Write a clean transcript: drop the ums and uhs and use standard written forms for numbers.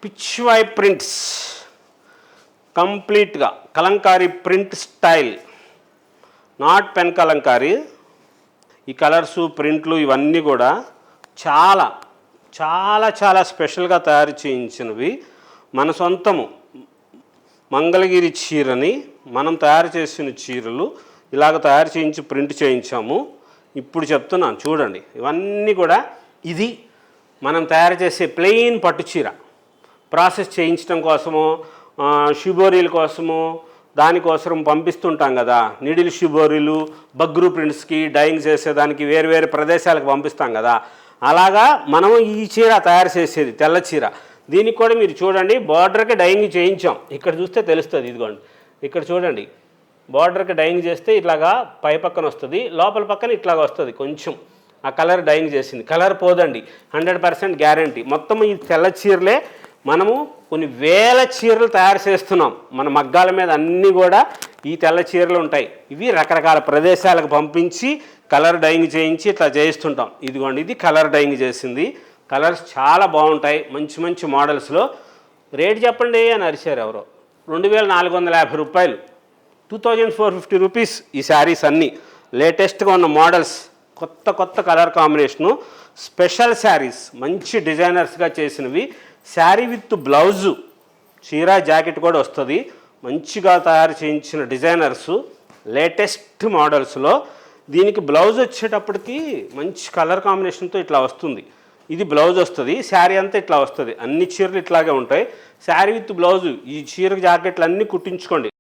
Pichwai prints కంప్లీట్గా Kalamkari print style, not pen Kalamkari. ఈ colours ప్రింట్లు ఇవన్నీ కూడా చాలా చాలా చాలా స్పెషల్గా తయారు చేయించినవి. మన సొంతము మంగళగిరి చీరని మనం తయారు చేసిన చీరలు ఇలాగ తయారు చేయించి ప్రింట్ చేయించాము. ఇప్పుడు చెప్తున్నాను చూడండి, ఇవన్నీ కూడా ఇది మనం తయారు చేసే ప్లెయిన్ పట్టు చీర. ప్రాసెస్ చేయించడం కోసము, షిబోరీల కోసము, దానికోసం పంపిస్తుంటాం కదా, నిడిల్ షిబోరీలు బగ్రూ ప్రింట్స్కి డైయింగ్ చేసేదానికి వేరు వేరు ప్రదేశాలకు పంపిస్తాం కదా, అలాగా మనం ఈ చీర తయారు చేసేది తెల్ల చీర. దీనికి కూడా మీరు చూడండి, బార్డర్కి డైయింగ్ చేయించాం. ఇక్కడ చూస్తే తెలుస్తుంది, ఇదిగోండి ఇక్కడ చూడండి, బార్డర్కి డైయింగ్ చేస్తే ఇట్లాగా పై పక్కన వస్తుంది, లోపల పక్కన ఇట్లాగా వస్తుంది. కొంచెం ఆ కలర్ డైయింగ్ చేసింది, కలర్ పోదండి, 100% గ్యారంటీ. మొత్తం ఈ తెల్ల చీరలే మనము కొన్ని వేల చీరలు తయారు చేస్తున్నాం. మన మగ్గాల మీద అన్నీ కూడా ఈ తెల్ల చీరలు ఉంటాయి. ఇవి రకరకాల ప్రదేశాలకు పంపించి కలర్ డైయింగ్ చేయించి ఇట్లా చేయిస్తుంటాం. ఇదిగోండి, ఇది కలర్ డైయింగ్ చేసింది. కలర్స్ చాలా బాగుంటాయి, మంచి మంచి మోడల్స్లో. రేట్ చెప్పండి అని అరిచారు ఎవరో. 2450 రూపాయలు, 2450 రూపీస్ ఈ శారీస్ అన్నీ. లేటెస్ట్గా ఉన్న మోడల్స్, కొత్త కొత్త కలర్ కాంబినేషను, స్పెషల్ శారీస్, మంచి డిజైనర్స్గా చేసినవి. శారీ విత్ బ్లౌజు, చీర జాకెట్ కూడా వస్తుంది. మంచిగా తయారు చేయించిన డిజైనర్సు, లేటెస్ట్ మోడల్స్లో. దీనికి బ్లౌజ్ వచ్చేటప్పటికి మంచి కలర్ కాంబినేషన్తో ఇట్లా వస్తుంది. ఇది బ్లౌజ్ వస్తుంది, శారీ అంతా ఇట్లా వస్తుంది. అన్ని చీరలు ఇట్లాగే ఉంటాయి. శారీ విత్ బ్లౌజు, ఈ చీర జాకెట్లు అన్నీ కుట్టించుకోండి.